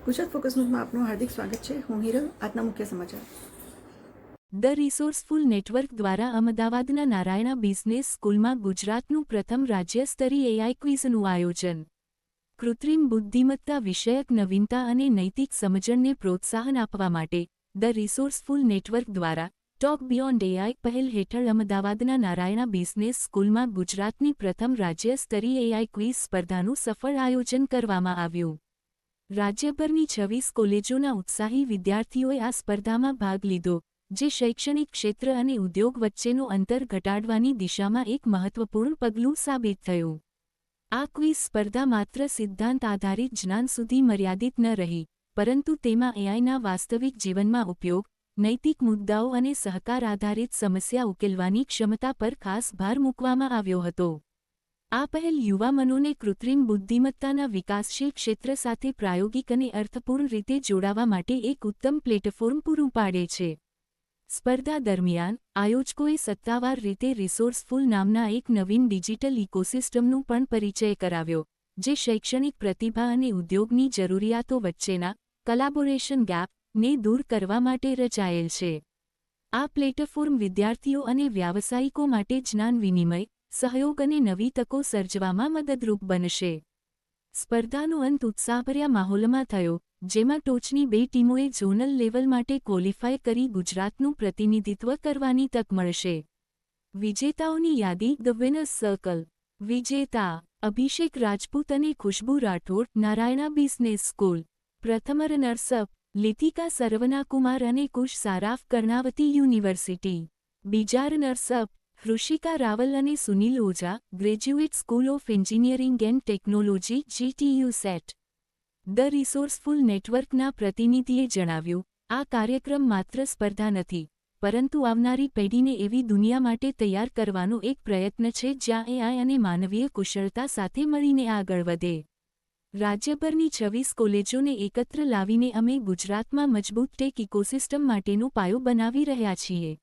Gujarat focus ન્યૂઝમાં આપનું હાર્દિક સ્વાગત છે। હું હિરલ। આજના મુખ્ય સમાચાર। ધ રિસોર્સફુલ નેટવર્ક દ્વારા અમદાવાદના નારાયણા બિઝનેસ સ્કૂલમાં ગુજરાતનું પ્રથમ રાજ્ય સ્તરીય એઆઈ ક્વિઝનું આયોજન। કૃત્રિમ બુદ્ધિમત્તા વિષયક નવીનતા અને નૈતિક સમજણને પ્રોત્સાહન આપવા માટે ધ રિસોર્સફુલ નેટવર્ક દ્વારા ટોક બિયોન્ડ એઆઈ પહેલ હેઠળ અમદાવાદના નારાયણા બિઝનેસ સ્કૂલમાં ગુજરાતની પ્રથમ રાજ્ય સ્તરીય એઆઈ ક્વિઝ સ્પર્ધાનું સફળ આયોજન કરવામાં આવ્યું। રાજ્યભરની 26 કોલેજોના ઉત્સાહી વિદ્યાર્થીઓએ આ સ્પર્ધામાં ભાગ લીધો, જે શૈક્ષણિક ક્ષેત્ર અને ઉદ્યોગ વચ્ચેનું અંતર ઘટાડવાની દિશામાં એક મહત્વપૂર્ણ પગલું સાબિત થયું। આ ક્વિઝ સ્પર્ધા માત્ર સિદ્ધાંત આધારિત જ્ઞાન સુધી મર્યાદિત ન રહી, પરંતુ તેમાં એઆઈના વાસ્તવિક જીવનમાં ઉપયોગ, નૈતિક મુદ્દાઓ અને સહકાર આધારિત સમસ્યા ઉકેલવાની ક્ષમતા પર ખાસ ભાર મૂકવામાં આવ્યો હતો। આ પહેલ યુવા મનોને કૃત્રિમ બુદ્ધિમત્તાના વિકાસશીલ ક્ષેત્ર સાથે પ્રાયોગિક અને અર્થપૂર્ણ રીતે જોડાવા માટે એક ઉત્તમ પ્લેટફોર્મ પૂરું પાડે છે। સ્પર્ધા દરમિયાન આયોજકોએ સત્તાવાર રીતે રિસોર્સફુલ નામના એક નવીન ડિજિટલ ઇકોસિસ્ટમનો પણ પરિચય કરાવ્યો, જે શૈક્ષણિક પ્રતિભા અને ઉદ્યોગની જરૂરિયાતો વચ્ચેના કોલેબોરેશન ગેપને દૂર કરવા માટે રચાયેલ છે। આ પ્લેટફોર્મ વિદ્યાર્થીઓ અને વ્યાવસાયિકો માટે જ્ઞાન વિનિમય, સહયોગ અને નવી તકો સર્જવામાં મદદરૂપ બનશે। સ્પર્ધાનો અંત ઉત્સાહભર્યા માહોલમાં થયો, જેમાં ટોચની 2 ટીમોએ ઝોનલ લેવલ માટે ક્વોલિફાય કરી ગુજરાતનું પ્રતિનિધિત્વ કરવાની તક મળશે। વિજેતાઓની યાદી ધ વિનર્સ સર્કલ। વિજેતા અભિષેક રાજપૂત અને ખુશ્બુ રાઠોડ, નારાયણા બિઝનેસ સ્કૂલ। પ્રથમ રનર્સઅપ લિતિકા સરવનાકુમાર અને કુશ સારાફ, કર્ણાવતી યુનિવર્સિટી। બીજા રનર્સઅપ ઋષિકા રાવલ અને Sunil Oza, graduate school of engineering and technology, GTU SET. The resourceful નેટવર્કના પ્રતિનિધિએ જણાવ્યું, આ કાર્યક્રમ માત્ર સ્પર્ધા નથી, પરંતુ આવનારી પેઢીને એવી દુનિયા માટે તૈયાર કરવાનો એક પ્રયત્ન છે જ્યાં એઆઈ અને માનવીય કુશળતા સાથે મળીને આગળ વધે। રાજ્યભરની 26 કોલેજોને એકત્ર લાવીને અમે ગુજરાતમાં મજબૂત ટેક ઇકોસિસ્ટમ માટેનો પાયો બનાવી રહ્યા છીએ।